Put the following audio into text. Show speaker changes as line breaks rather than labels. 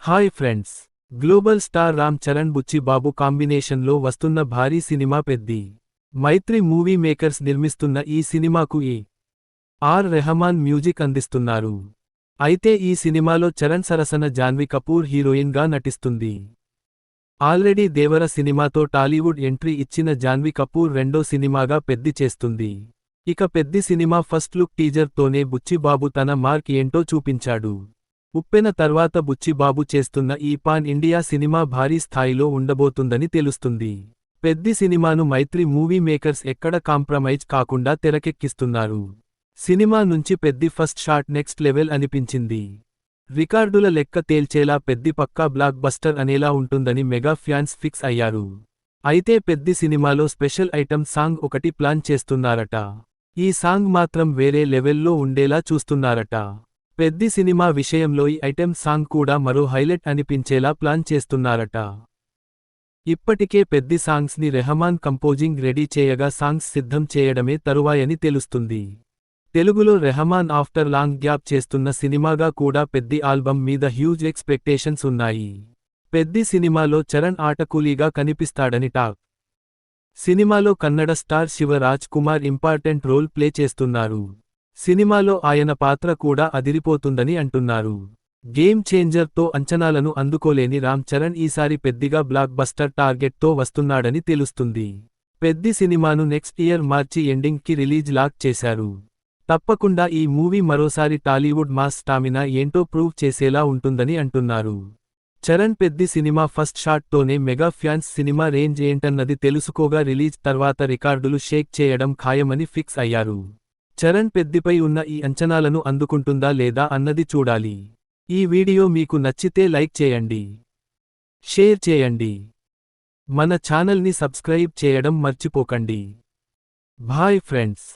Hi friends, global star Ram Charan Buchi Babu కాంబినేషన్లో వస్తున్న భారీ cinema Peddi. Mythri movie makers నిర్మిస్తున్న ఈ సినిమాకు ఆర్ రెహమాన్ మ్యూజిక్ అందిస్తున్నారు. అయితే ఈ సినిమాలో చరణ్ సరసన జాన్వీ కపూర్ హీరోయిన్గా నటిస్తుంది. ఆల్రెడీ దేవర సినిమాతో టాలీవుడ్ ఎంట్రీ ఇచ్చిన జాన్వీ కపూర్ రెండో సినిమాగా పెద్ది చేస్తుంది. ఇక పెద్ది సినిమా ఫస్ట్ లుక్ టీజర్తోనే బుచ్చిబాబు తన మార్క్ ఏంటో చూపించాడు. ఉప్పెన తర్వాత బుచ్చిబాబు చేస్తున్న ఈ పాన్ ఇండియా సినిమా భారీ స్థాయిలో ఉండబోతుందని తెలుస్తుంది. పెద్ది సినిమాను మైత్రి మూవీ మేకర్స్ ఎక్కడ కాంప్రమైజ్ కాకుండా తెరకెక్కిస్తున్నారు. సినిమా నుంచి Peddi first shot next level అనిపించింది. రికార్డుల లెక్క తేల్చేలా పెద్ది పక్కా బ్లాక్ బస్టర్ అనేలా ఉంటుందని మెగా ఫ్యాన్స్ ఫిక్స్ అయ్యారు. అయితే పెద్ది సినిమాలో స్పెషల్ ఐటమ్ సాంగ్ ఒకటి ప్లాన్ చేస్తున్నారట. ఈ సాంగ్ మాత్రం వేరే లెవెల్లో ఉండేలా చూస్తున్నారట. పెద్ది సినిమా విషయంలో ఈ ఐటెం సాంగ్ కూడా మరో హైలైట్ అనిపించేలా ప్లాన్ చేస్తున్నారట. ఇప్పటికే పెద్ది సాంగ్స్ని రెహమాన్ కంపోజింగ్ రెడీ చేయగా సాంగ్స్ సిద్ధం చేయడమే తరువాయని తెలుస్తుంది. తెలుగులో రెహమాన్ ఆఫ్టర్ లాంగ్ గ్యాప్ చేస్తున్న సినిమాగా కూడా పెద్ది ఆల్బమ్ మీద హ్యూజ్ ఎక్స్పెక్టేషన్స్ ఉన్నాయి. పెద్ది సినిమాలో చరణ్ ఆటకూలీగా కనిపిస్తాడని టాక్. సినిమాలో Kannada star Shiva Rajkumar important role play చేస్తున్నారు. సినిమాలో ఆయన పాత్ర కూడా అదిరిపోతుందని అంటున్నారు. గేమ్ చేంజర్తో అంచనాలను అందుకోలేని రామ్ చరణ్ ఈసారి పెద్దిగా బ్లాక్ బస్టర్ టార్గెట్తో వస్తున్నాడని తెలుస్తుంది. పెద్ది సినిమాను నెక్స్ట్ ఇయర్ మార్చి ఎండింగ్కి రిలీజ్ లాక్ చేశారు. తప్పకుండా ఈ మూవీ మరోసారి టాలీవుడ్ మాస్ స్టామినా ఏంటో ప్రూవ్ చేసేలా ఉంటుందని అంటున్నారు. చరణ్ పెద్ది సినిమా ఫస్ట్ షాట్తోనే మెగా ఫ్యాన్స్ సినిమా రేంజ్ ఏంటన్నది తెలుసుకోగా రిలీజ్ తర్వాత రికార్డులు షేక్ చేయడం ఖాయమని ఫిక్స్ అయ్యారు. చరణ్ పెద్దిపై ఉన్న ఈ అంచనాలను అందుకుంటుందా లేదా అన్నది చూడాలి. ఈ వీడియో మీకు నచ్చితే లైక్ చేయండి, షేర్ చేయండి, మన ఛానల్ని సబ్స్క్రైబ్ చేయడం మర్చిపోకండి. Bye friends.